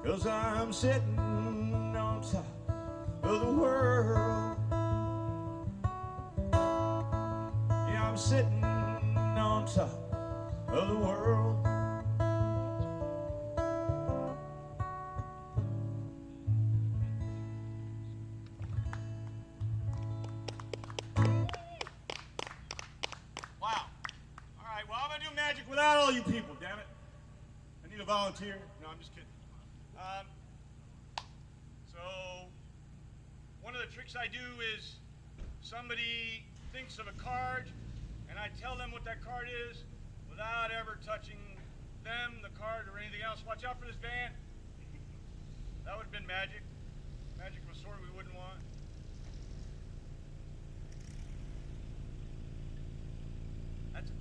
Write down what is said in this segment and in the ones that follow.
'cause I'm sitting on top of the world. Yeah, I'm sitting on top of the world. Wow. All right, well, I'm going to do magic without all you people, damn it. I need a volunteer. No, I'm just kidding. So, one of the tricks I do is somebody thinks of a card, and I tell them what that card is without ever touching them, the card, or anything else. Watch out for this van. That would have been magic. Magic of a sort we wouldn't want. That's a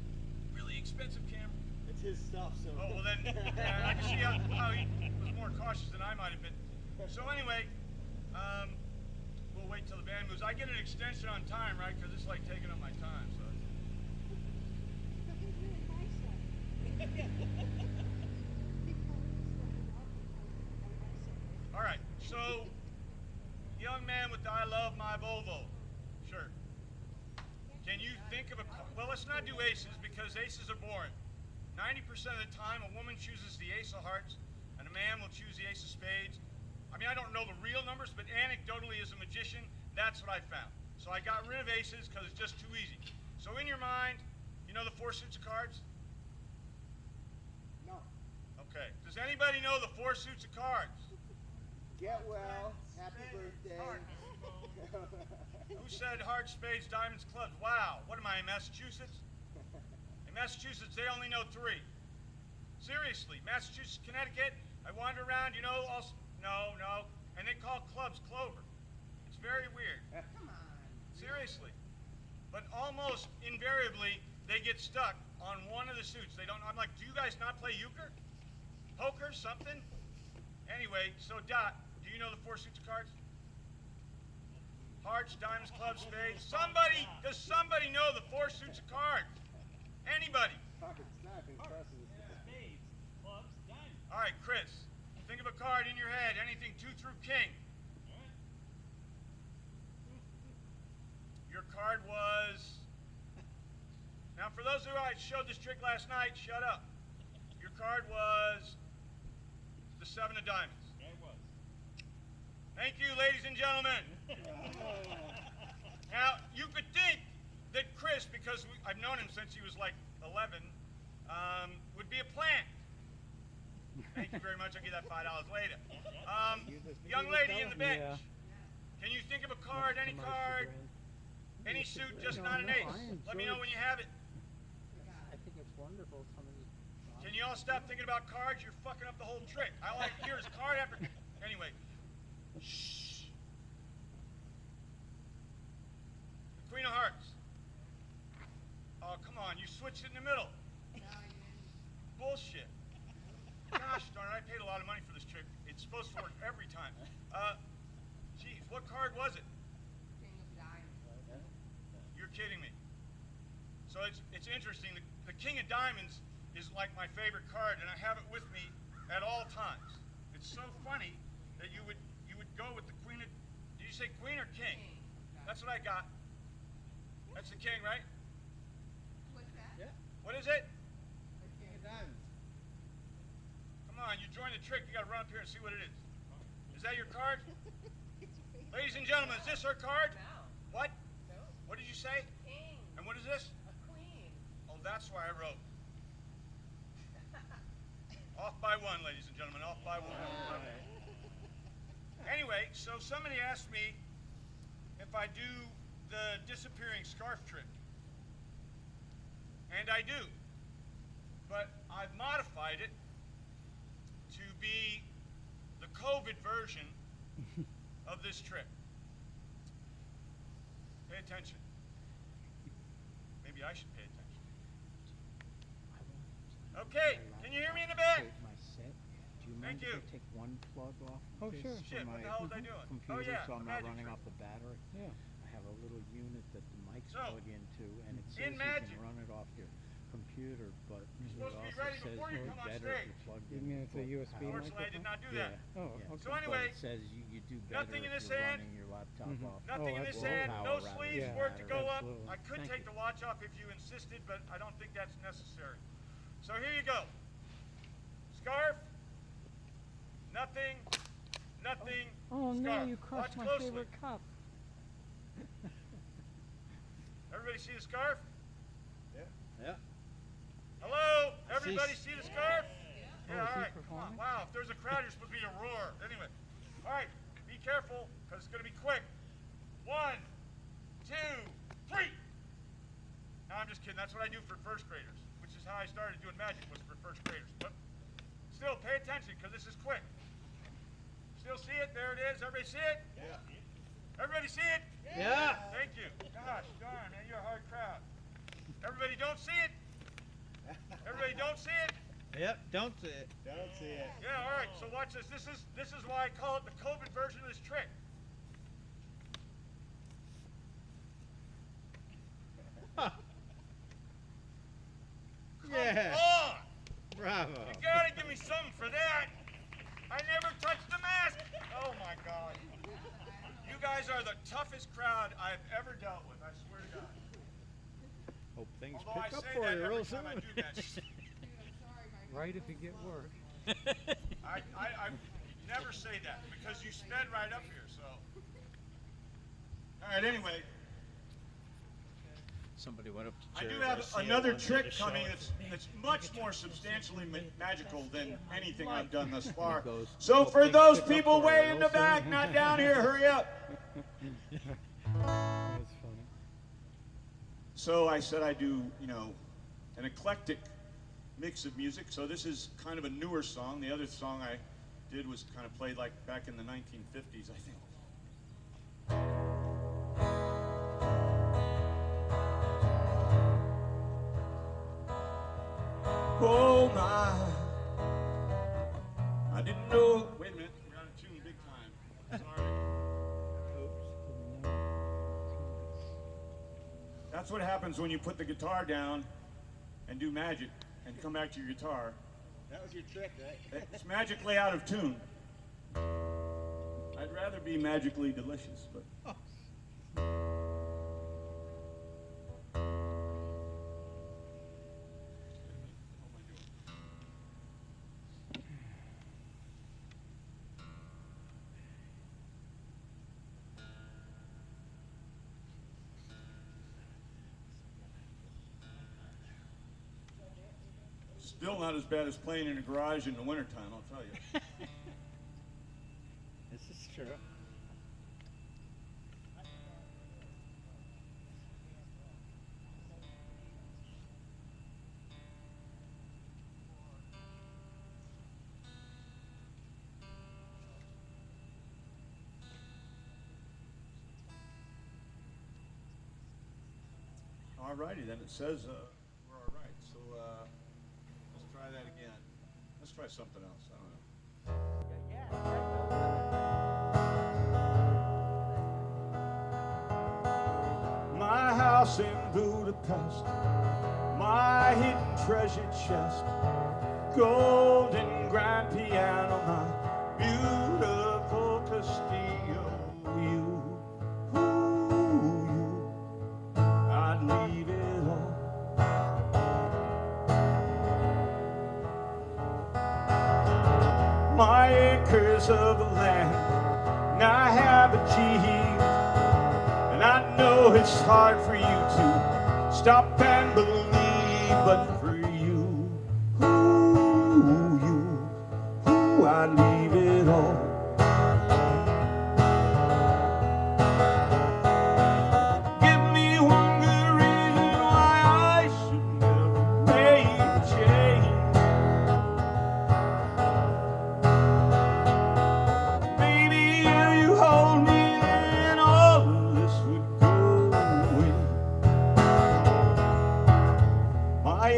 really expensive camera. It's his stuff, so. Oh, well then, yeah, I can see how he was more cautious than I might have been. So anyway, we'll wait till the band moves. I get an extension on time, right? Because it's like taking up my time, so. All right, so, young man with the I love my Volvo shirt. Can you think of a, well, let's not do aces because aces are boring. 90% of the time, a woman chooses the ace of hearts and a man will choose the ace of spades. I mean, I don't know the real numbers, but anecdotally as a magician, that's what I found. So I got rid of aces because it's just too easy. So in your mind, you know the 4 suits of cards? No. Okay. Does anybody know the 4 suits of cards? Get well. Happy birthday. Who said hearts, spades, diamonds, clubs? Wow. What am I, in Massachusetts? In Massachusetts, they only know 3. Seriously, Massachusetts, Connecticut, I wander around, you know, also, no, and they call clubs clover. It's very weird. Come on. Seriously. But almost invariably, they get stuck on one of the suits. They don't, I'm like, do you guys not play euchre? Poker, something? Anyway, so Dot, do you know the 4 suits of cards? Hearts, diamonds, clubs, spades. Somebody, does somebody know the 4 suits of cards? Anybody? It's not impressive. Spades, clubs, diamonds. All right, Chris, think of a card in your head, anything 2 through king. Your card was, now for those who I showed this trick last night, shut up. Your card was the 7 of diamonds. Yeah, it was. Thank you, ladies and gentlemen. Now, you could think that Chris, because I've known him since he was like 11, would be a plant. Thank you very much. I'll give that $5 later. Young lady in the bench. Can you think of a card, any card, any suit, just not an ace? Let me know when you have it. I think it's wonderful. Can you all stop thinking about cards? You're fucking up the whole trick. I like here's card after. Anyway. Shh. The Queen of Hearts. Oh, come on. You switched it in the middle. Bullshit. Gosh darn it. I paid a lot of money for this trick. It's supposed to work every time. Geez, what card was it? You're kidding me. So it's interesting. The King of Diamonds is like my favorite card, and I have it with me at all times. It's so funny that you would go with the Queen of. Did you say Queen or King? That's what I got. That's the King, right? What's that? Yeah. What is it? The King of Diamonds. Come on, you joined the trick. You got to run up here and see what it is. Is that your card? Ladies and gentlemen, is this her card? No. What? No. What did you say? King. And what is this? A queen. Oh, that's why I wrote. Off by 1, ladies and gentlemen, off by 1. Anyway, so somebody asked me if I do the disappearing scarf trick. And I do. But I've modified it to be the COVID version of this trick. Pay attention. Maybe I should pay attention. Okay, can you hear me in the back? My set. Do you Thank mind if you. I take one plug off? Oh, sure. Shit, what the hell was I doing? Computer, Oh, yeah, so I'm a not magic running trick. off the battery. Yeah. I have a little unit that the mics So, plug into, and it says in you magic. can run it off your computer. computer, but You're it supposed to be also ready says before you it's come on better if stage. you plug You in. mean it's a full USB power. Unfortunately, I did not do Yeah. that. Oh, Yeah. okay. So anyway, But it says you do better nothing in if this you're hand. running your laptop Mhm. off. Nothing in Oh, this absolutely. hand, Power no rather sleeves than for it to go up. Absolutely. I could Thank take you. the watch off if you insisted, but I don't think that's necessary. So here you go. Scarf. Nothing. Nothing. Oh no, Scarf. you crushed Watch my closely. favorite cup. Everybody see the scarf? Yeah. Hello? Everybody see the scarf? Oh, Yeah, is all he right. Come on. performing? Wow, if there's a crowd, you're supposed to be a roar. Anyway. All right. Be careful, because it's going to be quick. 1, 2, 3. No, I'm just kidding. That's what I do for first graders, which is how I started doing magic, was for first graders. But still, pay attention, because this is quick. Still see it? There it is. Everybody see it? Yeah. Everybody see it? Yeah. Thank you. Gosh darn, man, you're a hard crowd. Everybody don't see it? Everybody don't see it? Yep. Don't say it. Don't see it. Yeah, all right. So watch this. This is why I call it the COVID version of this trick. Yeah. Oh, Bravo. you gotta give me something for that. I never touched the mask. Oh my God. You guys are the toughest crowd I've ever dealt with. I swear to God. Hope things Although I pick up say for that you every real time I soon. do magic. Right if you get work. I never say that because you sped right up here. So. All right. Anyway. Somebody went up to I Jerry do have Garcia another one day trick to show coming it. that's much more substantially magical than anything I've done thus far. goes, So "Hope for things those pick up people for way you in the real back, soon." not down here, hurry up. That's funny. So I said I do, an eclectic mix of music. So this is kind of a newer song. The other song I did was kind of played like back in the 1950s, I think. Oh my, I didn't know. Wait a minute, we're out of tune big time. Sorry. That's what happens when you put the guitar down and do magic and come back to your guitar. That was your trick, right? It's magically out of tune. I'd rather be magically delicious, but. Still not as bad as playing in a garage in the wintertime, I'll tell you. This is true. All righty, then it says we're all right. So let's try that again. Let's try something else. I don't know. My house in Budapest, my hidden treasure chest, golden grand piano, my beautiful Castillo. I'd leave it all. My acres of land, and I have achieved, and I know it's hard for you to stop and believe, but for you, I'd leave it all. Give me one good reason why I should never make a change. Baby, if you hold me, then all of this would go away. My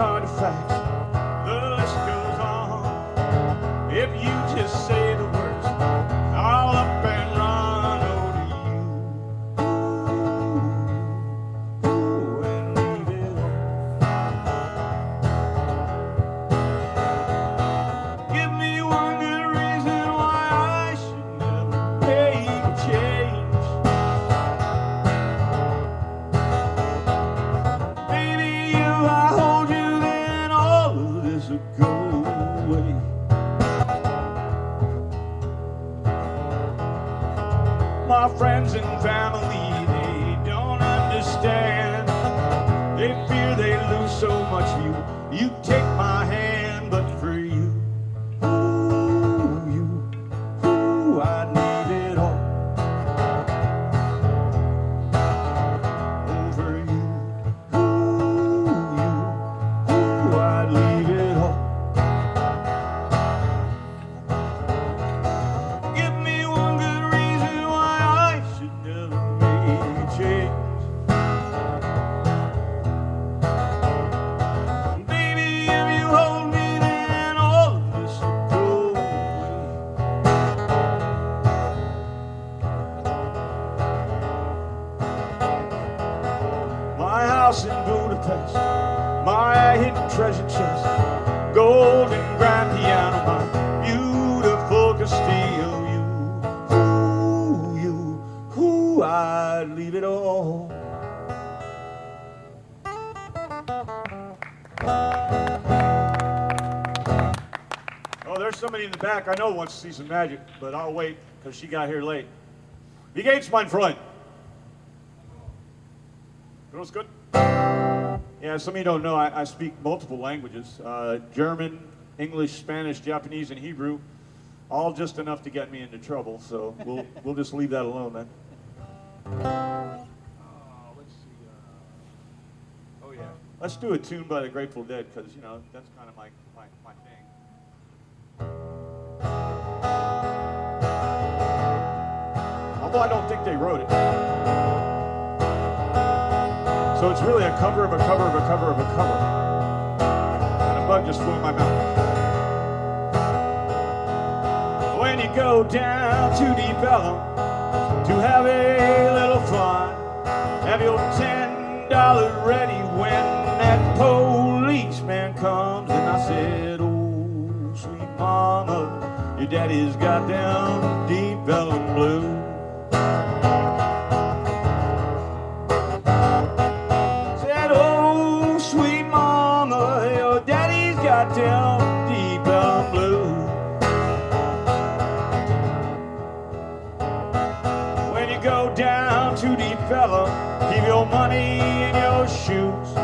hard facts. The list goes on. If you just say the words, I'll up and run over you. Ooh, and leave it all. Give me one good reason why I should never make a change. Baby, if I hold you, then all of this will go away. My friends and family, they don't understand. They fear they lose so much of you. You take my hand, but for you, I'd leave it all. Over you, I'd leave it all. Give me one good reason why I should never make a change. Baby, if you hold me, then all of this will go away. My house in Budapest, my hidden treasure chest, gold and grand piano, my beautiful Castillo. I'd leave it all. Oh, there's somebody in the back I know wants to see some magic, but I'll wait because she got here late. Wie geht's, mein Freund? Girls good? Yeah, some of you don't know, I speak multiple languages. German, English, Spanish, Japanese, and Hebrew. All just enough to get me into trouble, so we'll just leave that alone then. Let's see. Oh yeah, let's do a tune by the Grateful Dead because you know that's kind of my thing. Although I don't think they wrote it, so it's really a cover of a cover of a cover of a cover. And a bug just flew in my mouth. When you go down to Deep Ellum to have a little fun, have your $10 ready when that policeman comes. And I said, oh, sweet mama, your daddy's got them Deep Ellum blues. Said, oh, sweet mama, your daddy's got them Deep Ellum blues. Go down to Deep Ellum, keep your money in your shoes.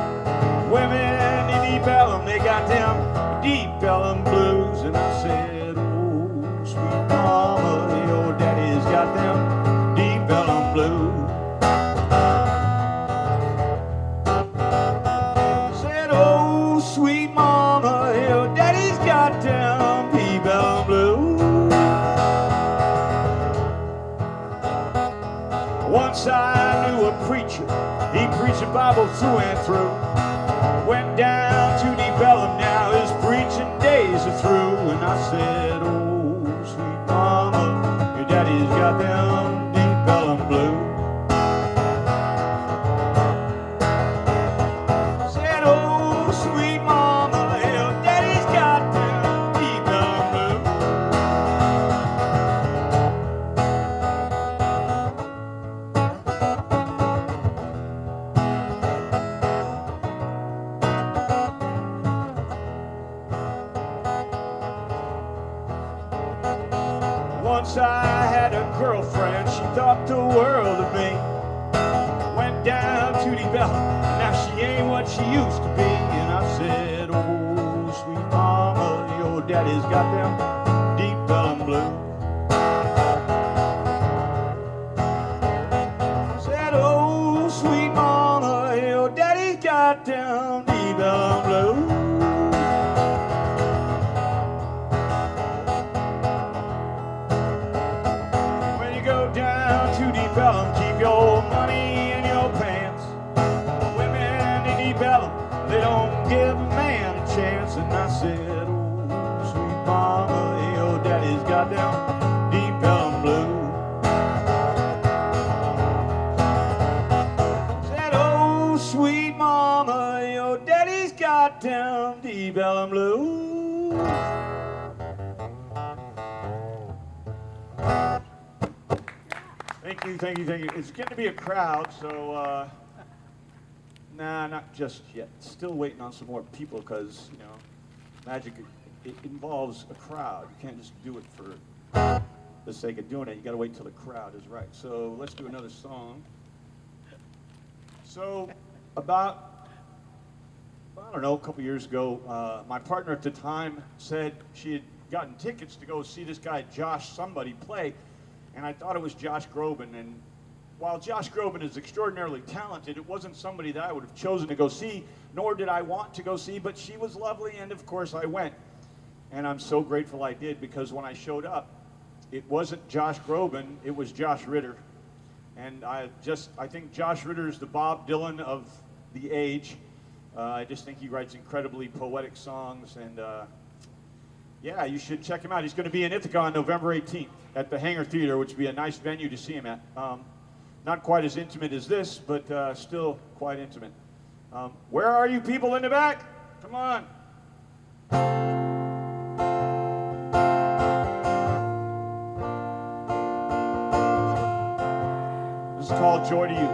Women in Deep Ellum, they got them Deep Ellum blues. And I said, oh, sweet mama, your daddy's got them Deep Ellum blues. Said, oh, sweet mama, your daddy's got them Deep Ellum blues. Once I knew a preacher, he preached the Bible through and through. Went down to Deep Ellum, now his preaching days are through. And I said, oh, sweet mama, your daddy's got them Deep Ellum blues. Said, oh, sweet mama, your daddy's got them Deep Ellum blues. Once I had a girlfriend, she thought the world of me. Went down to Deep Ellum, now she ain't what she used to be. And I said, oh, sweet mama, your daddy's got them Deep Ellum blues. Said, oh, sweet mama, your daddy's got them Deep Ellum blues. Keep your money in your pants. Women in Deep Ellum, they don't give a man Antebellum Blues. Thank you, thank you, thank you. It's getting to be a crowd, so nah, not just yet. Still waiting on some more people because, you know, magic, it involves a crowd. You can't just do it for the sake of doing it. You got to wait till the crowd is right. So let's do another song. So about, I don't know, a couple years ago, my partner at the time said she had gotten tickets to go see this guy Josh somebody play, and I thought it was Josh Groban. And while Josh Groban is extraordinarily talented, it wasn't somebody that I would have chosen to go see, nor did I want to go see, but she was lovely, and of course I went. And I'm so grateful I did, because when I showed up, it wasn't Josh Groban, it was Josh Ritter. And I think Josh Ritter is the Bob Dylan of the age. I just think he writes incredibly poetic songs, and yeah, you should check him out. He's going to be in Ithaca on November 18th at the Hangar Theater, which would be a nice venue to see him at. Not quite as intimate as this, but still quite intimate. Where are you people in the back? Come on. This is called Joy to You.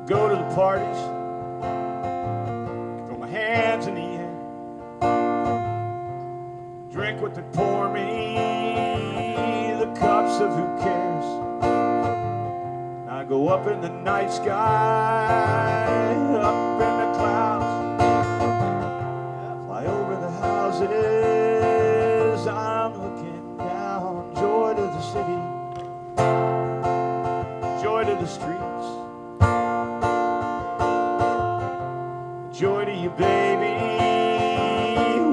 Go to the parties, throw my hands in the air, drink what they pour me, the cups of who cares. I go up in the night sky, up in the clouds, fly over the houses, I'm looking down. Joy to the city, joy to the streets. Joy to you, baby,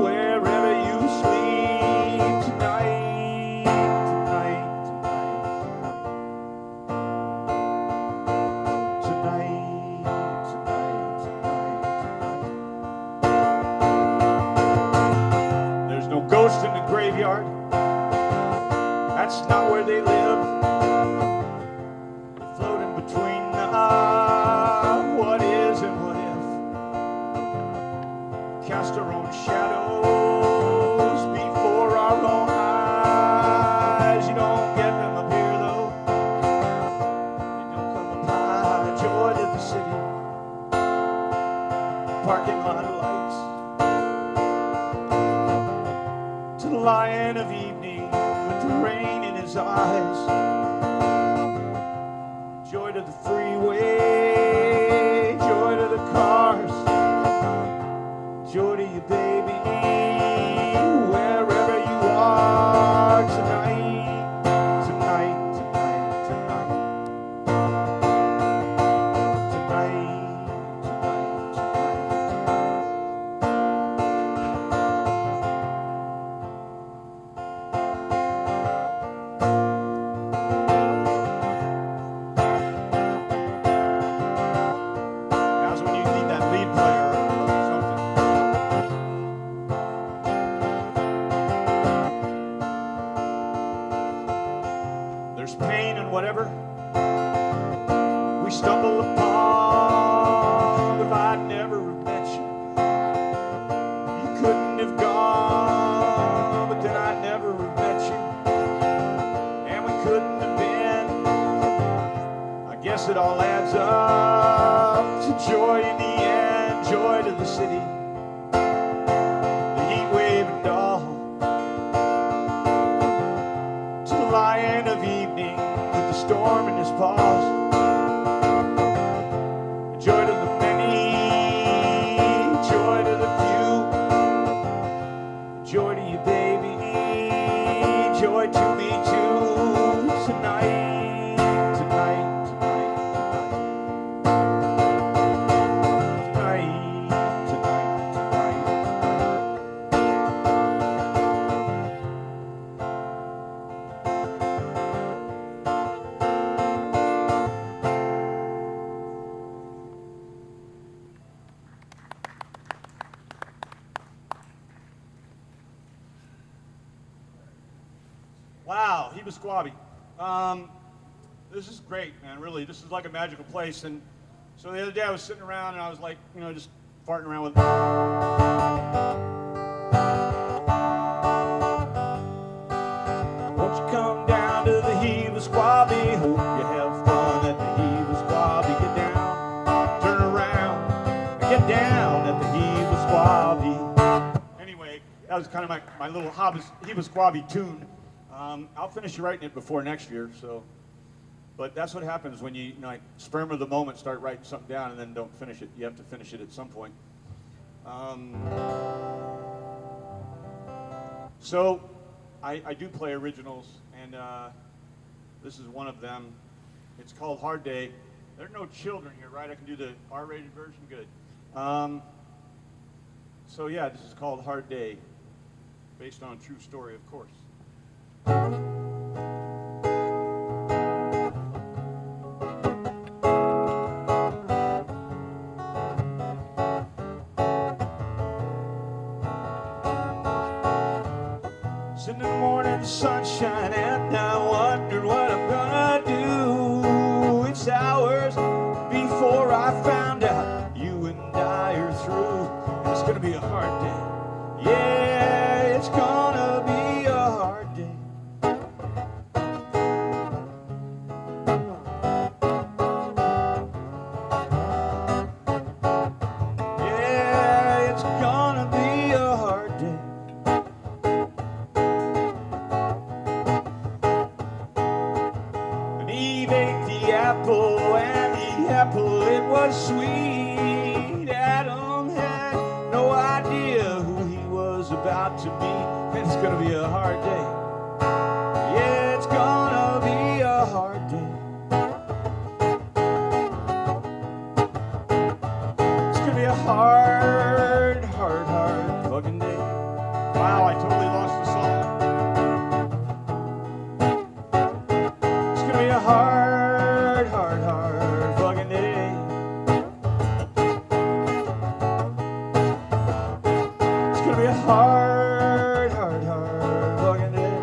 wherever you sleep tonight, tonight, tonight, tonight, tonight, tonight. There's no ghost in the graveyard. That's not where they live. They're floating between what is and what if. Cast our own shadows before our own eyes. You don't get them up here though. They don't come up high. Joy to the city, parking lot of lights, to the lion of evening with the rain in his eyes. Joy to the freeway, joy to the cars. Joy to you, baby, wherever you are tonight, tonight, tonight, tonight, tonight, tonight, Now's when you need that lead player or something. There's pain in whatever we stumble upon. If I'd never have met you, you couldn't have gone. But then I'd never have met you, and we couldn't have been. I guess it all adds up to joy in the end. Joy to the city, the heat wave and all, to the lion of evening with the storm in his paws. Joy to the many, joy to the few. Joy to you, baby, joy to me too. Tonight, tonight, tonight, tonight, tonight, tonight, Wow, Heba Squabby. This is great, man, really. This is like a magical place. And So the other day I was sitting around and I was like, you know, just farting around with. Won't you come down to the Heave Squabby? Hope you have fun at the Heave Squabby. Get down, turn around, get down at the Heave Squabby. Anyway, that was kind of my little Heave Squabby tune. I'll finish writing it before next year, so. But that's what happens when you know, like, sperm of the moment, start writing something down and then don't finish it. You have to finish it at some point. So I do play originals, and this is one of them. It's called Hard Day. There are no children here, right? I can do the R-rated version? Good. So yeah, this is called Hard Day, based on a true story, of course. In the morning, sunshine, and I wondered what I'm gonna do. It's hours before I found out you and I are through. And it's gonna be a hard day. Yeah, it's gonna be a hard day. Yeah, it's gonna be a hard day. Eve ate the apple, and the apple, it was sweet. Adam had no idea who he was about to meet. And it's gonna be a hard day. Yeah, it's gonna be a hard day. It's gonna be a hard fucking day. Wow, I totally lost the song. It's gonna be a hard fucking day. It's gonna be a hard fucking day.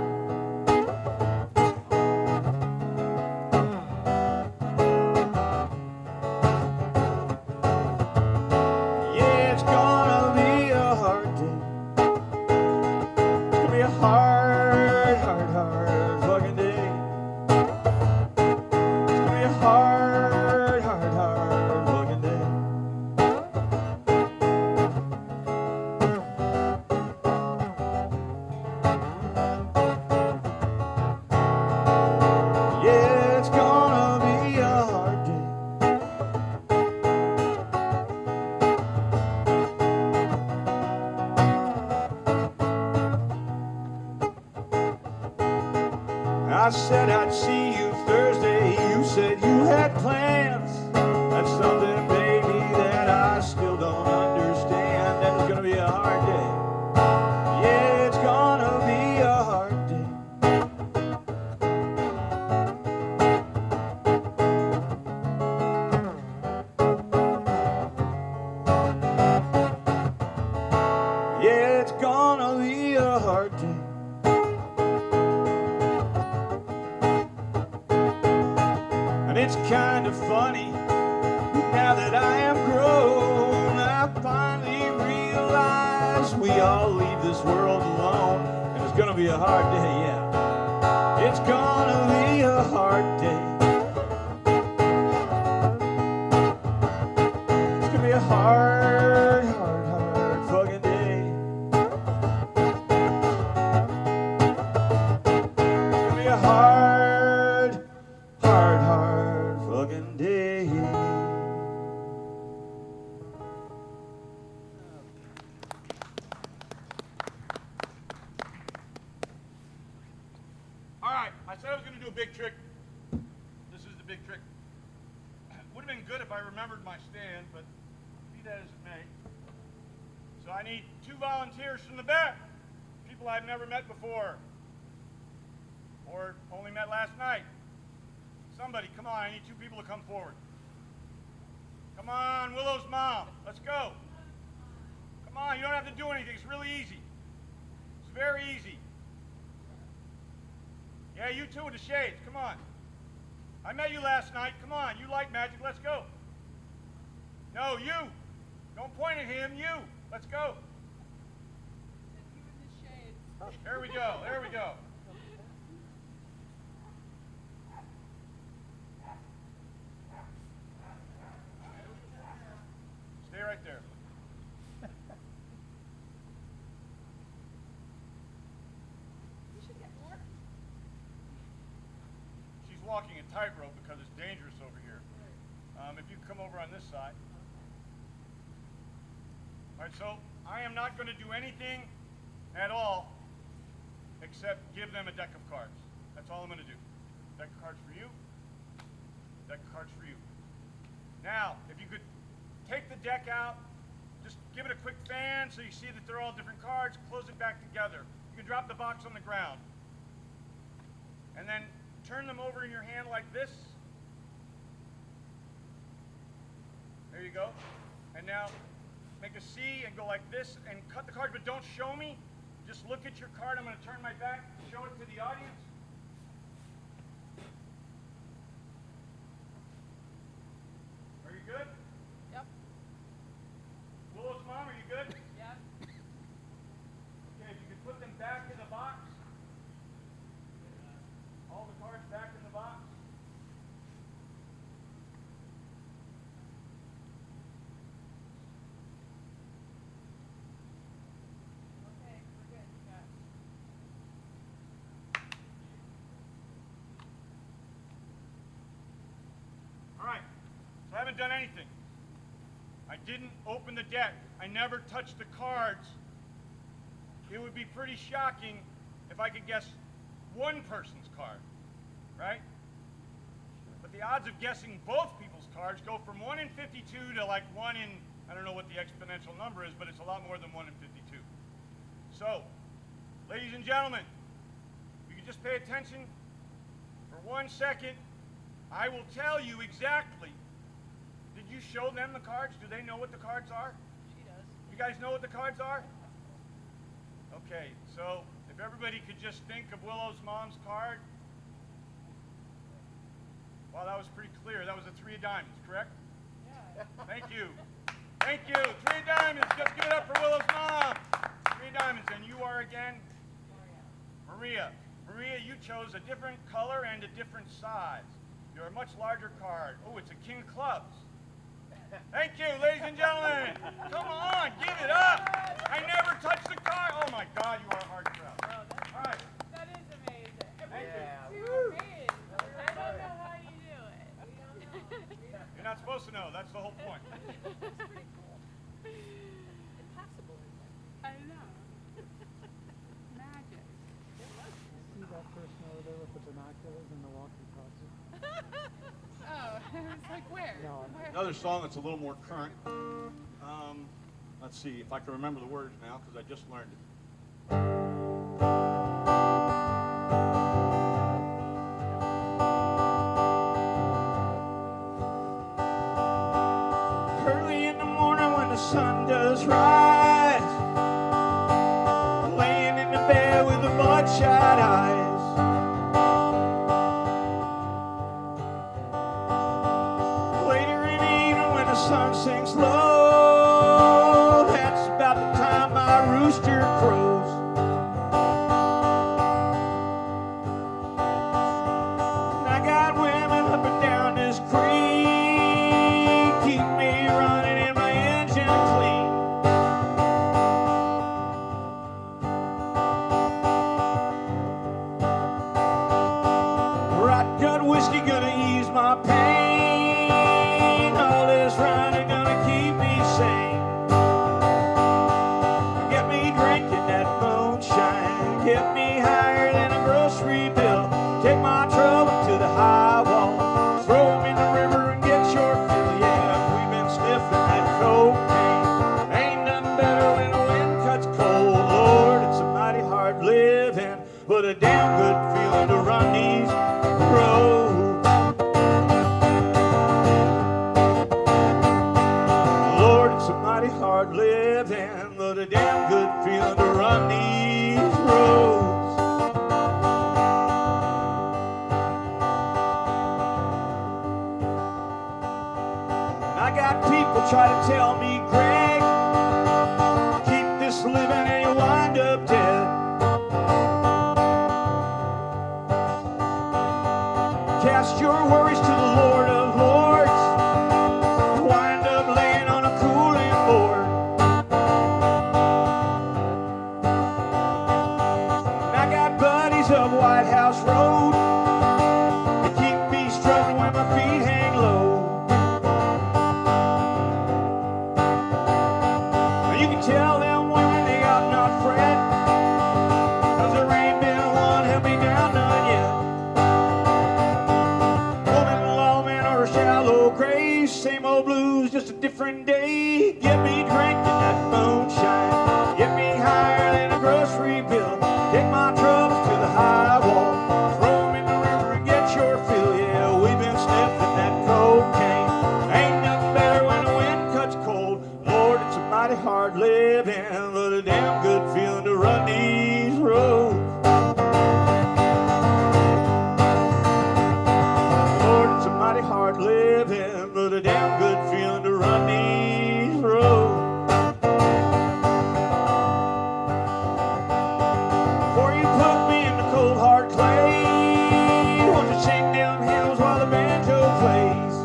Yeah, it's gonna be a hard day. It's gonna be a hard fucking day. Hard fucking day. Yeah, it's gonna be a hard day. I said I'd see you Thursday, you said you had plans. That's something, baby, that I still don't understand. And it's gonna be a hard day. Yeah, it's gonna be a hard day. Yeah, it's gonna be a hard day. And it's kind of funny, now that I am grown, I finally realize we all leave this world alone. And it's gonna be a hard day, yeah. It's gonna be a hard day. It's gonna be a hard fucking day. It's gonna be a hard fucking day. All right, I said I was going to do a big trick. This is the big trick. Would have been good if I remembered my stand, but be that as it may. So I need 2 volunteers from the back, people I've never met before, or only met last night. Somebody, come on, I need 2 people to come forward. Come on, Willow's mom, let's go. Come on, you don't have to do anything, it's really easy. It's very easy. Yeah, you too with the shades, come on. I met you last night, come on, you like magic, let's go. No, you. Don't point at him. You. Let's go. You in the shades. There we go. There we go. Stay right there. You should get more. She's walking a tightrope because it's dangerous over here. If you come over on this side. All right, so I am not going to do anything at all except give them a deck of cards. That's all I'm going to do. Deck of cards for you. Deck of cards for you. Now, if you could take the deck out, just give it a quick fan so you see that they're all different cards, close it back together. You can drop the box on the ground. And then turn them over in your hand like this. There you go. And now make a C and go like this and cut the cards, but don't show me. Just look at your card. I'm going to turn my back, show it to the audience. Are you good? Yep. Willow's mom, are you good? Yep. Okay, if you could put them back in the box. All the cards back in the box. Okay, we're good. Got it. All right, so I haven't done anything. I didn't open the deck. I never touched the cards. It would be pretty shocking if I could guess one person's card, right? But the odds of guessing both people's cards go from 1 in 52 to like 1 in, I don't know what the exponential number is, but it's a lot more than 1 in 52. So, ladies and gentlemen, you can just pay attention for 1 second. I will tell you exactly. Did you show them the cards? Do they know what the cards are? She does. You guys know what the cards are? Okay, so if everybody could just think of Willow's mom's card. Wow, that was pretty clear. That was a 3 of diamonds, correct? Yeah. Thank you. Thank you. 3 of diamonds. Just give it up for Willow's mom. 3 of diamonds. And you are again? Maria. Maria, you chose a different color and a different size. You're a much larger card. Oh, it's a king of clubs. Thank you, ladies and gentlemen. Come on, give it up. I never touched the card. Oh my God, you are a hard crowd. All right. That is amazing. Thank you. You're amazing. I don't know why you do it. We don't know. You're not supposed to know. That's the whole point. That's pretty cool. Impossible, isn't it? I know. Magic. See that person over there with the binoculars and the walkie-talkie? Oh, I was like, where? No. Where? Another song that's a little more current. Let's see if I can remember the words now because I just learned it. Early in the morning when the sun does rise, laying in the bed with the bloodshot eyes. Later in the evening when the sun sinks low, that's about the time my rooster crows. And I got women up and down this creek, keep me running and my engine clean. Right gut whiskey gonna ease my pain. All this running gonna keep me sane. Get me drinking that moonshine, get me higher than a grocery bill. Take my trouble to the high wall, throw 'em in the river and get your fill. Yeah, we've been sniffing that cocaine. Ain't nothing better when the wind cuts cold. Lord, it's a mighty hard living, but a damn good feeling to run these roads. Lord, it's a mighty hard living, but a damn good feeling to run these roads. I got people try days of White House Road. They keep me strutting when my feet hang low. You can tell them women they ought not fret, 'cause there ain't been one held me down none yet. Woman, lawman, or a shallow grave, same old blues, just a different day. Get me drinking that moonshine, get me higher than a grocery bill. Take my troubles to the high wall, throw 'em in the river and get your fill. Yeah, we've been sniffing that cocaine. Ain't nothing better when the wind cuts cold. Lord, it's a mighty hard living, but a damn good feeling to run these roads. Lord, it's a mighty hard living, but a damn good feeling to run these roads. Before you put me in the cold hard clay, won't you sing them hymns while the banjo plays?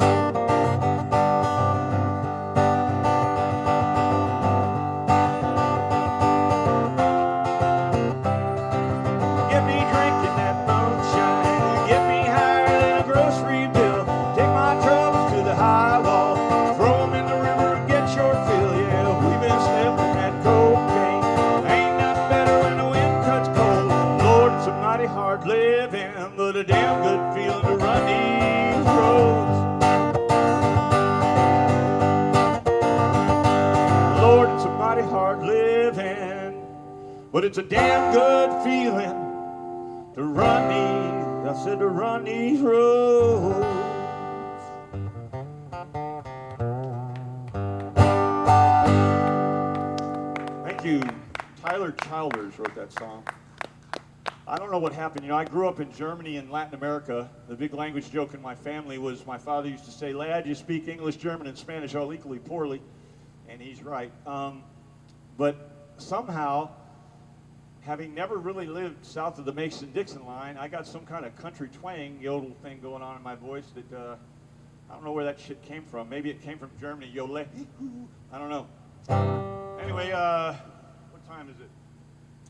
Get me drinking that moonshine, get me higher than a grocery bill. Take my troubles to the high wall, throw 'em in the river and get your fill. Yeah, we've been sniffing that cocaine. Ain't nothing better when the wind cuts cold. Lord, it's a mighty hard living, but a damn good feeling to run these roads. Lord, it's a mighty hard living, but it's a damn good feeling to run these, I said to run these roads. Thank you. Tyler Childers wrote that song. I don't know what happened. You know, I grew up in Germany and Latin America. The big language joke in my family was my father used to say, "Lad, you speak English, German, and Spanish all equally poorly." And he's right. But somehow, having never really lived south of the Mason-Dixon line, I got some kind of country twang yodel thing going on in my voice that I don't know where that shit came from. Maybe it came from Germany, yodel. I don't know. Anyway, what time is it?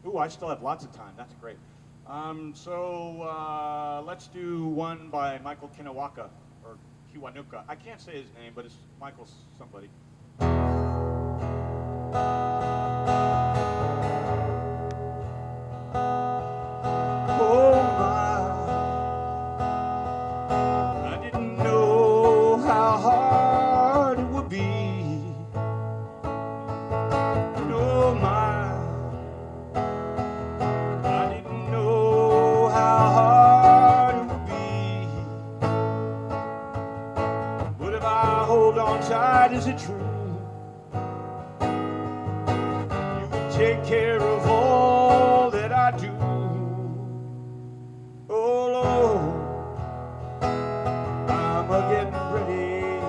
Ooh, I still have lots of time. That's great. So let's do one by Michael Kinawaka, or Kiwanuka. I can't say his name, but it's Michael somebody. Oh my, I didn't know how hard it would be. Oh my, I didn't know how hard it would be. But if I hold on tight, is it true? You can take care of all that I do. Oh Lord, I'm getting ready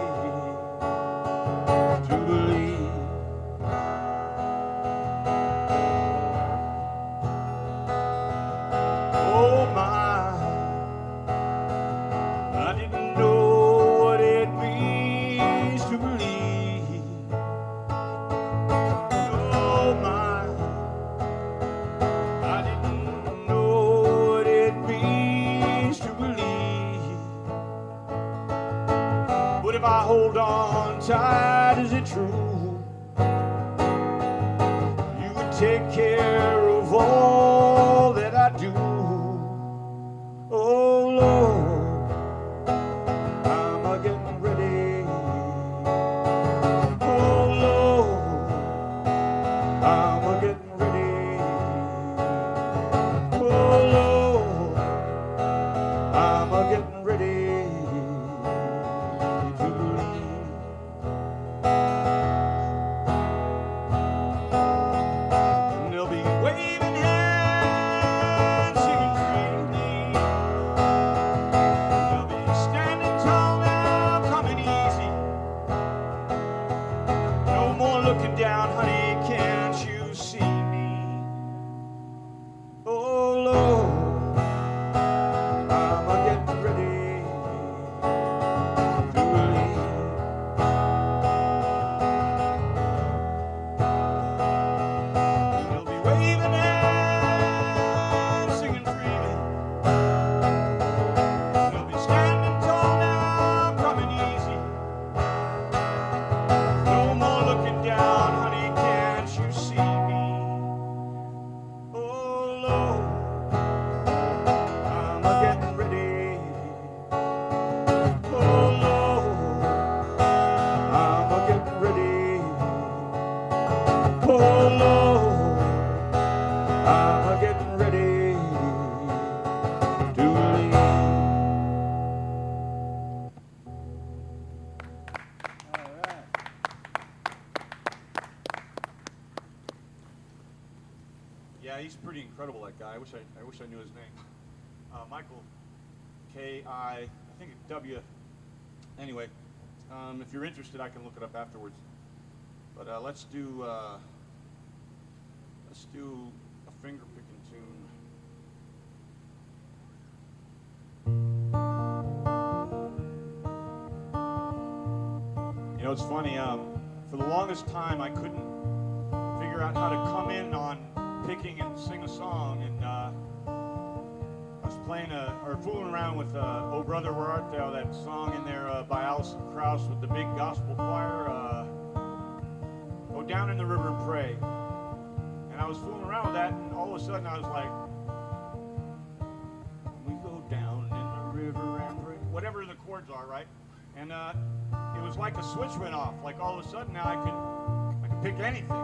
to believe. Oh my, I didn't know what it means to believe. Oh my, I didn't know what it means to believe. But if I hold on tight, is it true? You would take care of all that I do. Oh Lord, I'm getting ready. Oh Lord, I'm getting ready. Oh Lord, I'm getting ready to believe. Yeah, he's pretty incredible, that guy. I wish I knew his name. Michael, K-I think it's W. Anyway, if you're interested, I can look it up afterwards. But let's do a finger picking tune. You know, it's funny. For the longest time, I couldn't figure out how to come in on picking and sing a song, and I was playing or fooling around with "Oh Brother, Where Art Thou," that song in there by Alison Krauss with the big gospel choir. Go down in the river and pray. And I was fooling around with that, and all of a sudden I was like, we go down in the river and pray. Whatever the chords are, right? And it was like a switch went off. Like all of a sudden now I could pick anything,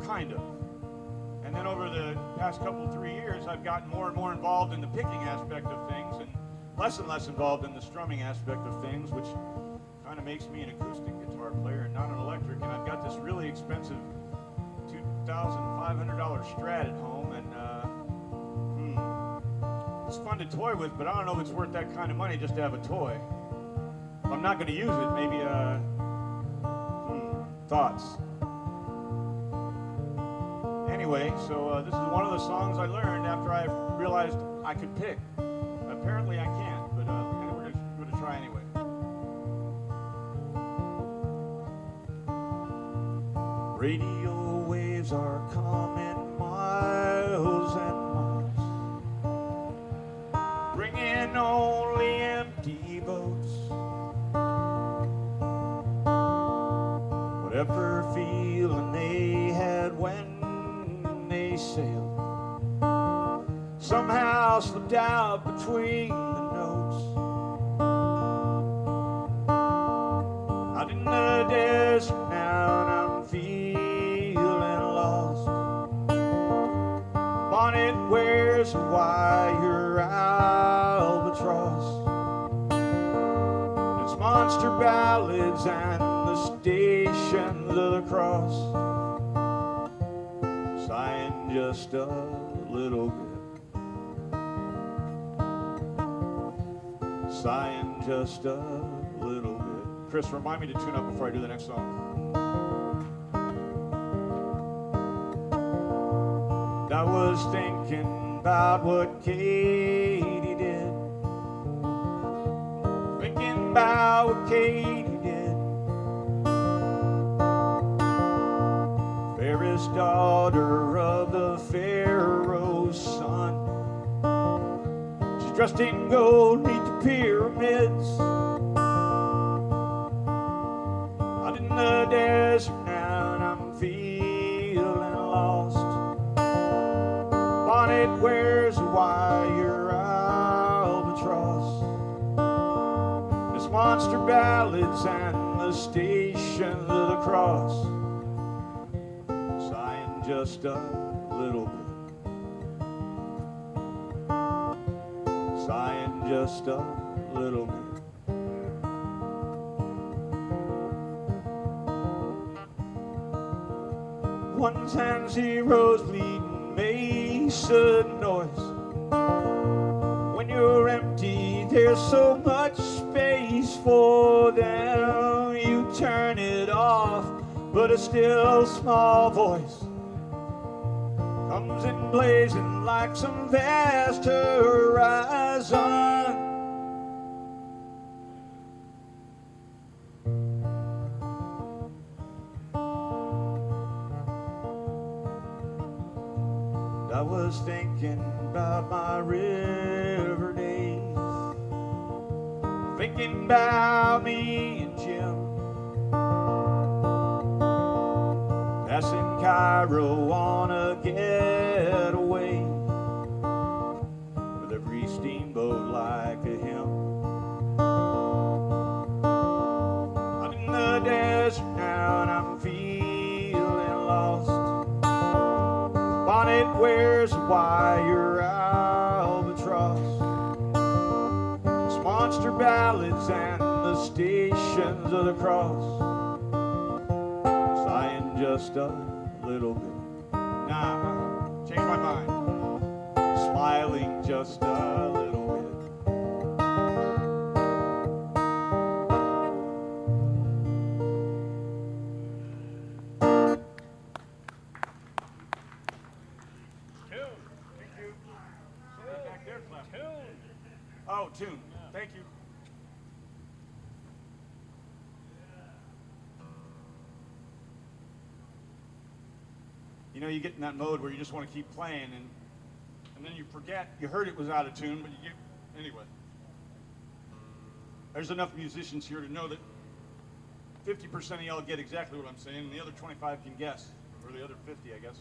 kind of. And then over the past 3 years, I've gotten more and more involved in the picking aspect of things, and less involved in the strumming aspect of things, which kind of makes me an acoustic guitar player and not an electric. And I've got this really expensive $2,500 Strat at home, and it's fun to toy with, but I don't know if it's worth that kind of money just to have a toy. If I'm not going to use it, maybe thoughts. Anyway, so this is one of the songs I learned after I realized I could pick. Apparently I can't, but we're going to try anyway. Radio waves are coming miles and miles, bringing only empty boats. Whatever feeling they had when they sailed somehow slipped out between the notes. Out in the desert now, and I'm feeling lost. Bonnet wears a wire albatross. It's monster ballads and the stations of the cross. Sighing just a little bit. Sighing just a little bit. Chris, remind me to tune up before I do the next song. I was thinking about what Katie did. Thinking about what Katie did. Fairest daughter of the Pharaoh's son. She's dressed in gold, neath the pyramids. Out in the desert now, and I'm feeling lost. Bonnet wears a wire albatross. It's monster ballads and the stations of the cross. Sighing just a little bit. Sighing just a little bit. One's hand, zeros, bleeding Mesa noise. When you're empty, there's so much space for them. You turn it off, but a still small voice comes in blazing like some vast horizon. I was thinking about my river days, thinking about me and Jim, passing Cairo on a getaway, with every steamboat like a hymn. Out in the desert now, and I'm feeling lost. Bonnet wears a wire albatross. It's monster ballads and the stations of the cross. Sighing just a little bit. Now just a little bit. Tune. Thank you. Somebody back there clapping. Tune. Oh, tune. Thank you. You know, you get in that mode where you just want to keep playing, and then you forget. You heard it was out of tune, but you get anyway. There's enough musicians here to know that 50% of y'all get exactly what I'm saying, and the other 25 can guess, or the other 50, I guess.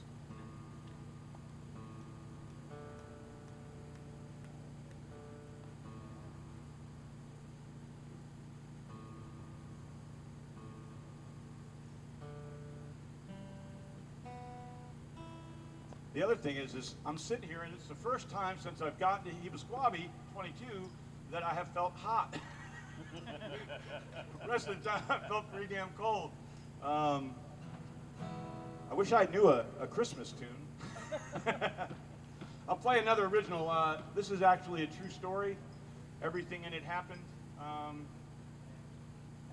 The other thing is I'm sitting here, and it's the first time since I've gotten to Hebasquabi 22 that I have felt hot. The rest of the time, I felt pretty damn cold. I wish I knew a Christmas tune. I'll play another original. This is actually a true story. Everything in it happened.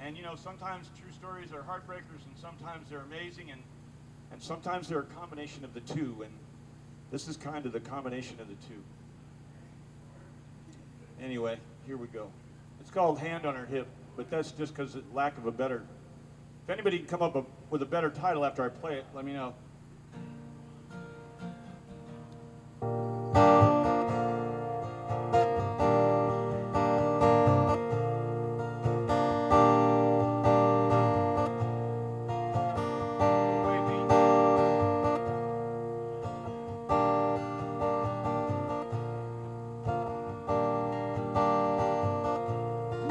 And you know, sometimes true stories are heartbreakers, and sometimes they're amazing, and sometimes they're a combination of the two. And this is kind of the combination of the two. Anyway, here we go. It's called Hand on Her Hip, but that's just because of lack of a better. If anybody can come up with a better title after I play it, let me know.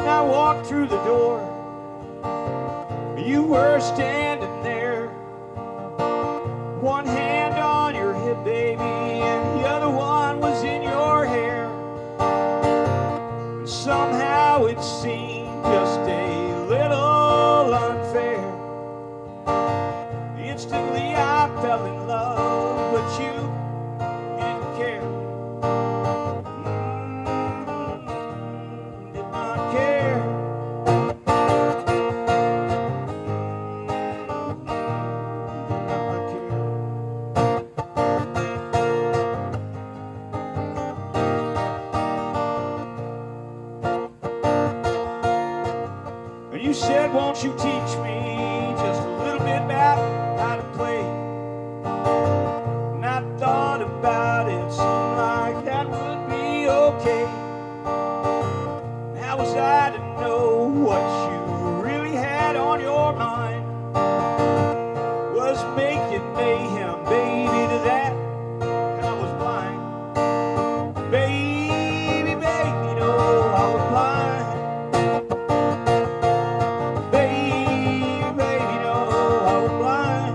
I walked through the door, you were standing there, one hand on your hip, baby, and the other one was in your hair. And somehow it seemed just a little unfair. Instantly I fell in love, but you didn't care. Did not care. And you said, won't you teach me just a little bit about how to play? And I thought about it, seemed like that would be okay. How was I to know what you really had on your mind? Was making mayhem, baby, to that I was blind. Baby, baby, no, I was blind. Baby, baby, no, I was blind.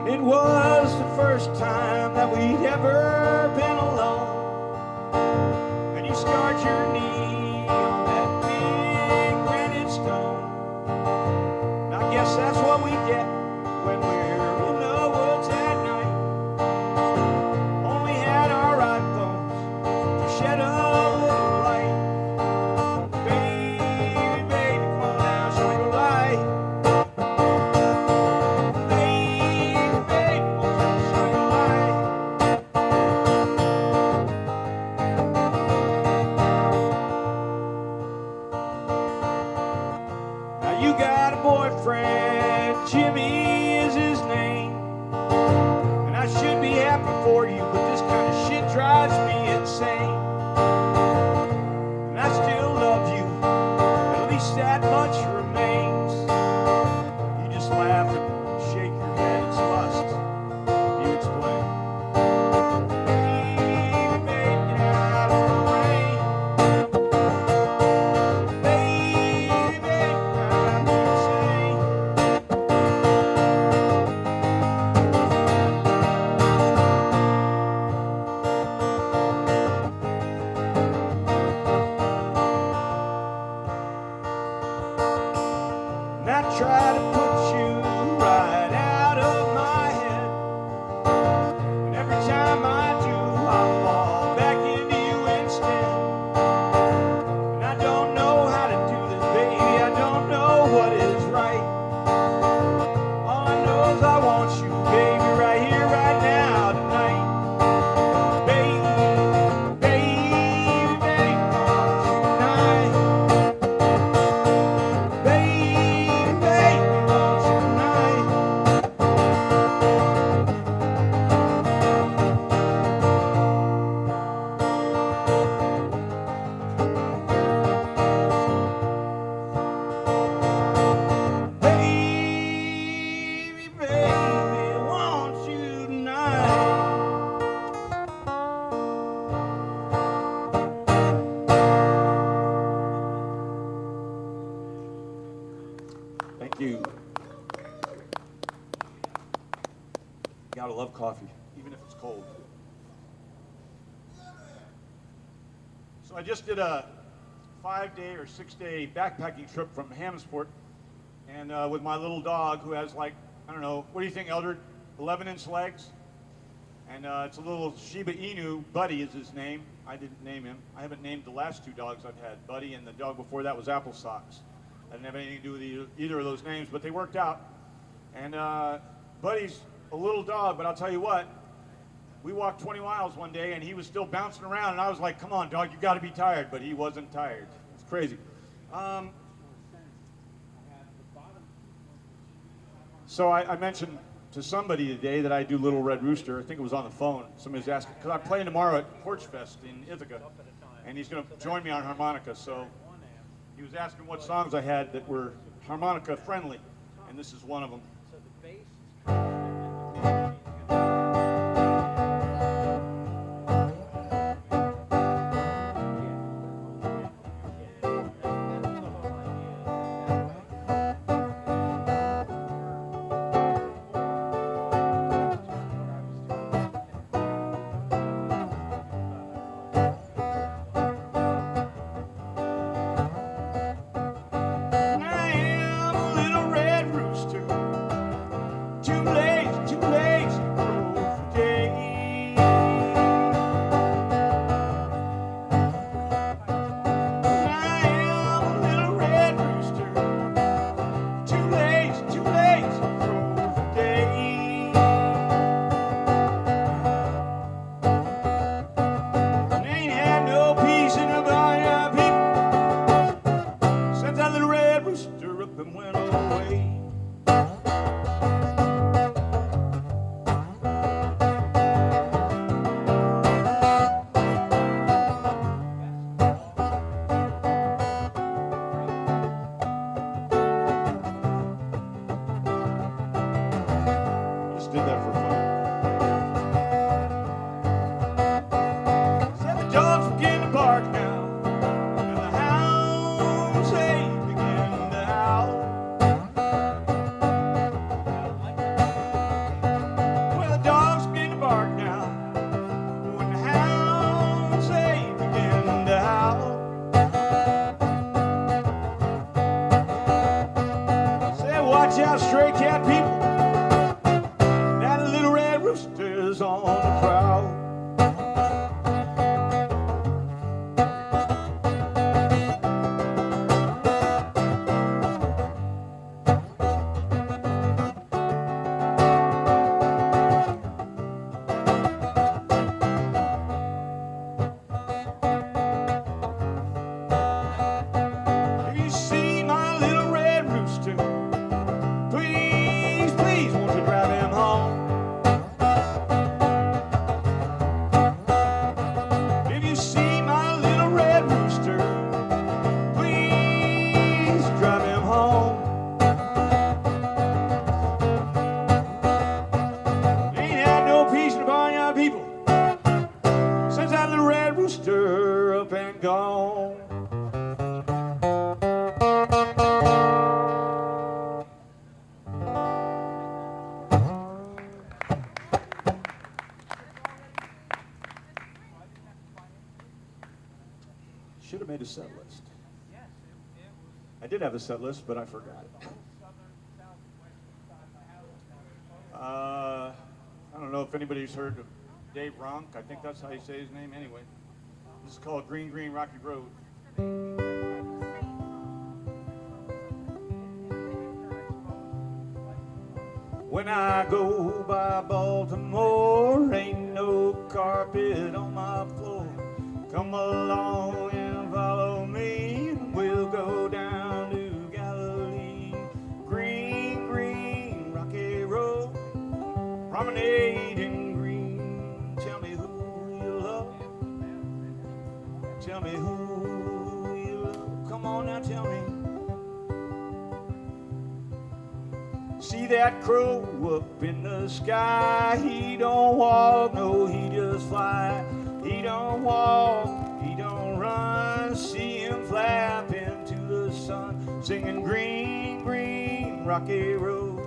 And it was the first time that we'd ever been alone. And you scarred your knee on that big granite stone. And I guess that's what we get when we're in the woods at night. Only had our iPhones to shed a little light. Baby, baby, come on now, shine your light. Baby, baby, won't you shine your light? coffee, even if it's cold. So I just did a 5-day or 6-day backpacking trip from Hammondsport, and with my little dog who has like, I don't know, what do you think, Eldred? 11-inch legs? And it's a little Shiba Inu. Buddy is his name. I didn't name him. I haven't named the last 2 dogs I've had. Buddy, and the dog before that was Apple Socks. I didn't have anything to do with either of those names, but they worked out. And Buddy's a little dog, but I'll tell you what, we walked 20 miles one day, and he was still bouncing around, and I was like, come on, dog, you got to be tired, but he wasn't tired. It's crazy. So I mentioned to somebody today that I do Little Red Rooster. I think it was on the phone. Somebody was asking, because I'm playing tomorrow at Porch Fest in Ithaca, and he's going to join me on harmonica. So he was asking what songs I had that were harmonica friendly, and this is one of them. So the bass is I am a little red rooster, too lazy to crow for day. I am a little red rooster, too lazy to crow for day. And ain't had no peace in the barnyard people since that little red rooster up and went away. Just did that for fun. Said the dogs begin to bark now, and the hounds they begin to howl. Well, the dogs begin to bark now, when the hounds they begin to howl. Say, watch out, stray cat people. That little red rooster's on the prowl. If you see my little red rooster, please, please, won't you drive him home? If you see my little red rooster, please drive him home. Ain't had no peace in the barnyard people since that little red rooster up and gone. Should have made a set list. I did have a set list, but I forgot it. I don't know if anybody's heard of Dave Ronk. I think that's how you say his name anyway. This is called Green Green Rocky Road. When I go by Baltimore, ain't no carpet on my floor. Come along and follow me, and we'll go down to Galilee. Green, green, rocky road, promenade in green. Tell me who you love. Tell me who you love. Come on now, tell me. See that crow up in the sky? He don't walk, no, he just fly. He don't walk, he don't run. See him flap into the sun, singing green, green, rocky road,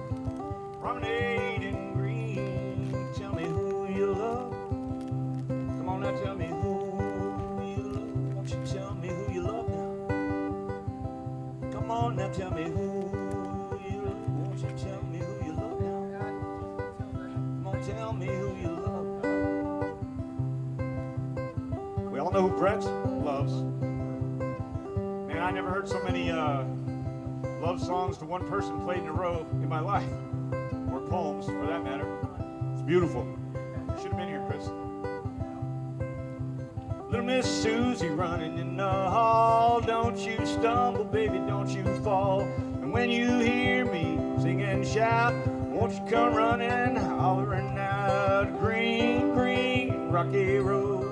promenade in green. Tell me Y'all know who Brett loves? Man, I never heard so many love songs to one person played in a row in my life, or poems for that matter. It's beautiful. You should have been here, Chris. Little Miss Susie running in the hall. Don't you stumble, baby, don't you fall. And when you hear me sing and shout, won't you come running, hollering out. Green, green, rocky road,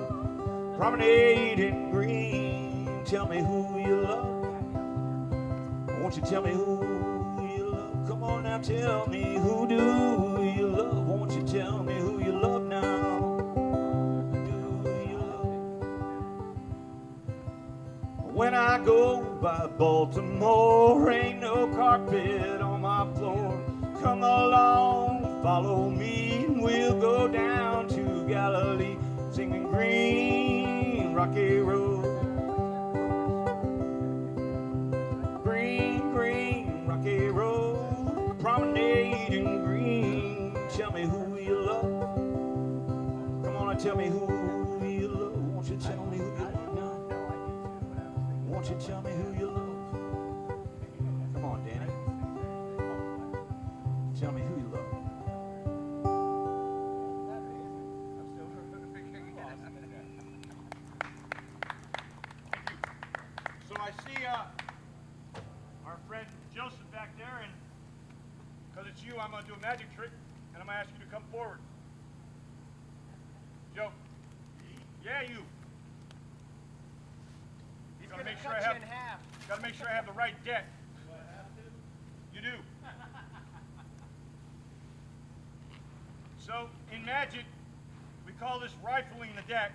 promenade in green. Tell me who you love. Won't you tell me who you love? Come on now, tell me who do you love? Won't you tell me who you love now? Who do you love? When I go by Baltimore, ain't no carpet on my floor. Come along, follow me, and we'll go down to Galilee, singing green, rocky road. Green, green, rocky road, promenade in green. Tell me who you love. Come on and tell me who you love. Won't you tell me who you love now? Won't you tell me who you love? Come on, Danny. Tell me who you love. So I see our friend Joseph back there, and because it's you, I'm going to do a magic trick, and I'm going to ask you to come forward. Joe. Yeah, you. He's Gotta gonna make sure cut I you have- in half. Got to make sure I have the right deck. You do. So, in magic, we call this rifling the deck.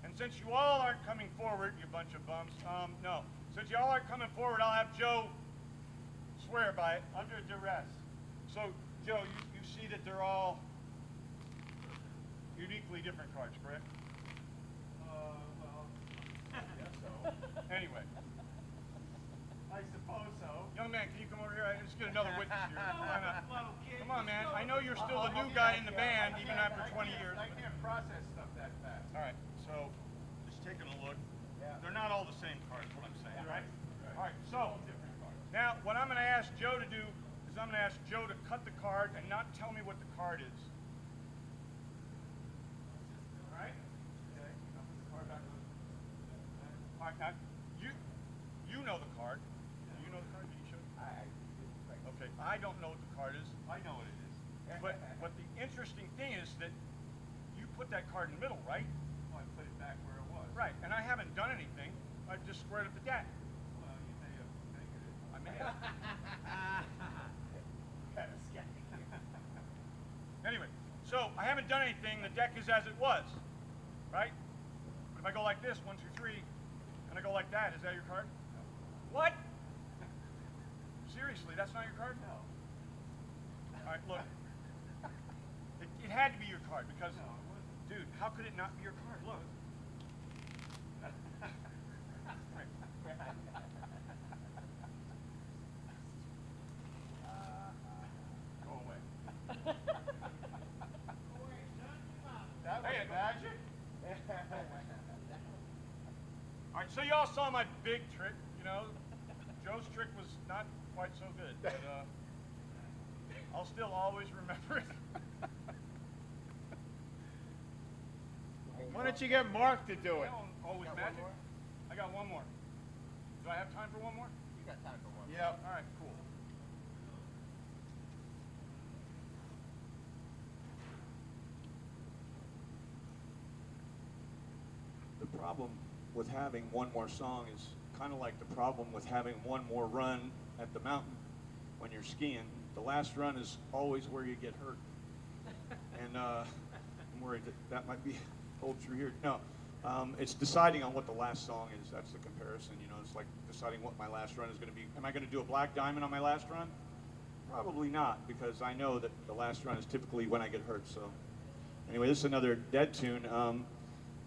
And since you all aren't coming forward, you bunch of bums, no. Since you all aren't coming forward, I'll have Joe swear by it under duress. So, Joe, you see that they're all uniquely different cards, correct? Well, yes, so. Anyway. I suppose so. Young man, can you come over here? I just get another witness here. Why not? Little kid, Come on, man. still- I know you're still the new I'll guy get in the that, band, I even can't- after 20 years. I can't process stuff that fast. All right, so just taking a look. Yeah. They're not all the same cards, what I'm saying, right? Right. All right, so Different cards. now what I'm going to ask Joe to do is I'm going to ask Joe to cut the card and not tell me what the card is. All right? Okay, I'll put the card back on. All right, now you know the card. Do you know the card? Did you show you? Okay, I don't know what the card is. I know what it is. But the interesting thing is that you put that card in the middle, right? Oh, I put it back where it was. Right, and I haven't done anything. I just squared up the deck. Well, you may have negated it. I may have. Kind of sketchy. Anyway, so I haven't done anything. The deck is as it was, right? But if I go like this, 1, 2, 3, and I go like that, is that your card? What? Seriously, that's not your card? No. All right, look. It had to be your card because, No, it wasn't. dude, how could it not be your card? Look. Right. Go away. That was Hey, magic? All right, so y'all saw my big trick, you know. Joe's trick was not quite so good, but I'll still always remember it. Why don't you get Mark to do it? Always Got one magic. more? I got one more. Do I have time for one more? You got time for one. Yep. All right, cool. The problem with having one more song is kind of like the problem with having one more run at the mountain when you're skiing. The last run is always where you get hurt. And I'm worried that might be hold true here. No, it's deciding on what the last song is. That's the comparison. You know, it's like deciding what my last run is going to be. Am I going to do a black diamond on my last run? Probably not, because I know that the last run is typically when I get hurt. So anyway, this is another Dead tune.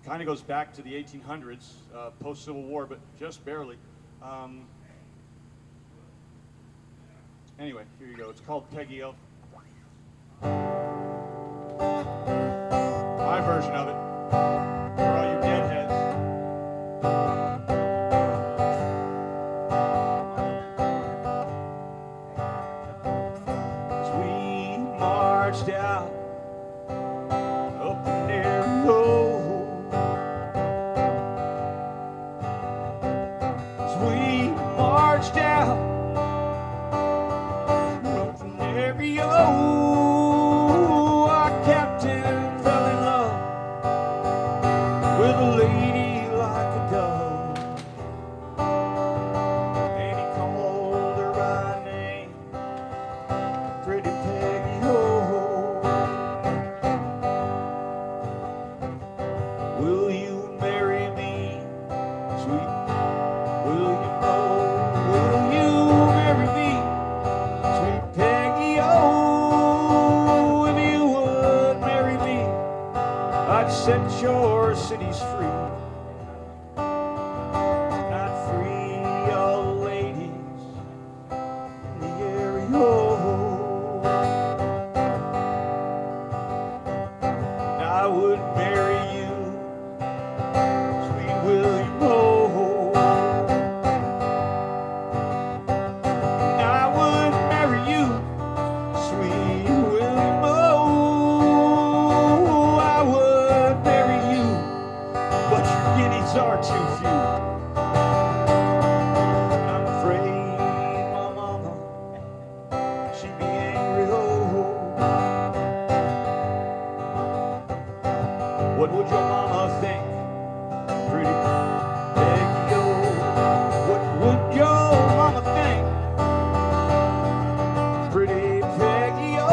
Kind of goes back to the 1800s, post-Civil War, but just barely. Anyway, here you go. It's called Peggy Elf. My version of it, for all you deadheads. your city's free. Not free, all ladies in the area. I would marry you, sweet William O. I would marry you, sweet William O. I would marry you, but your guineas are too few. I'm afraid my mama, she'd be angry. Oh, what would your mama think? Pretty Peggy, oh, what would your mama think? Pretty Peggy, oh,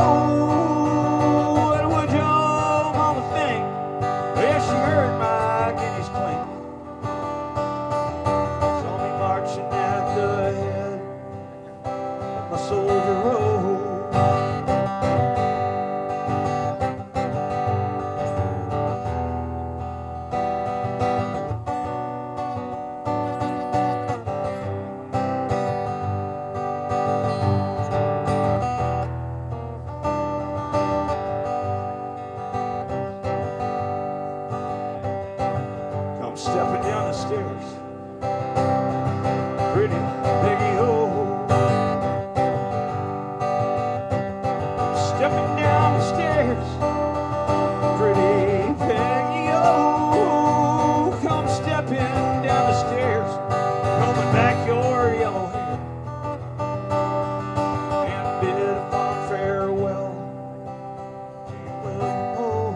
what would your mama think? Well, she heard my guineas clink. Saw me marching at the head of my soldier road. Come stepping down the stairs, pretty Peggy, oh. Come stepping down the stairs, pretty Peggy, oh. Come stepping down the stairs, combing back your yellow hair, and bid a fond farewell to William, oh.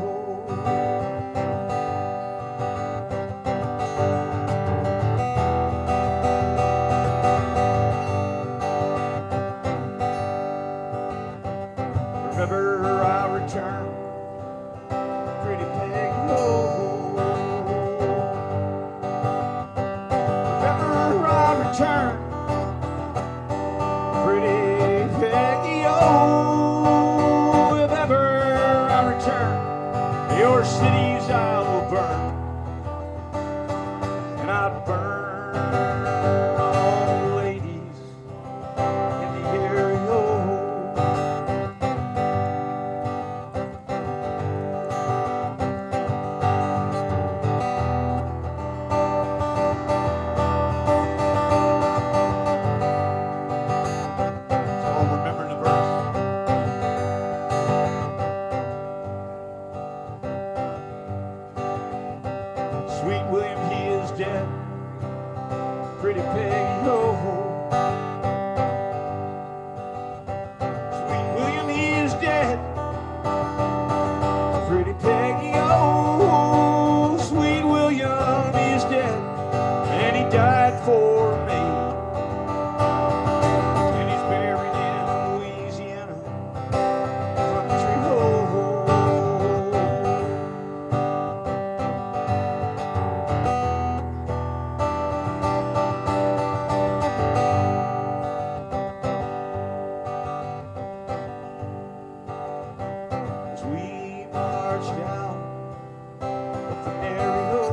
If ever I return, pretty Peggy, oh. If ever I return, pretty Peggy, oh. If ever I return, your cities I will burn, and I'd burn all the ladies in the area. All remembering the verse. Sweet William, he is dead. Pretty Peggy, oh. Sweet William, he is dead. Pretty Peggy, oh. Sweet William, he is dead. And he died for me. And he's buried in Louisiana country. Oh. As we marched out of the Mario,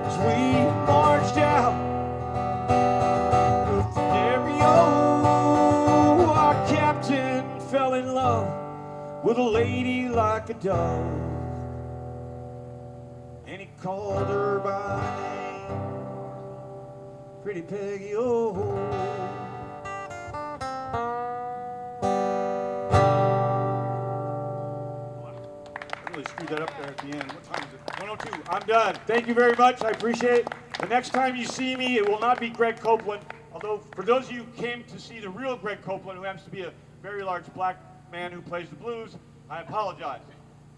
as we marched out of the Mario, our captain fell in love with a lady like a dove, and he called her by name, Pretty Peggy, oh. I really screwed that up there at the end. What time is it? 1:02. I'm done. Thank you very much. I appreciate it. The next time you see me, it will not be Greg Copeland. Although, for those of you who came to see the real Greg Copeland, who happens to be a very large black man who plays the blues, I apologize.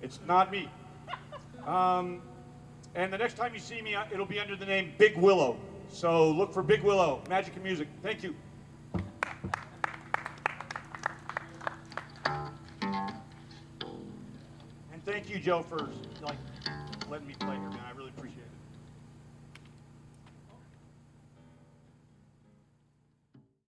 It's not me. And the next time you see me, it'll be under the name Big Willow. So look for Big Willow, Magic and Music. Thank you. And thank you, Joe, for letting me play here, man.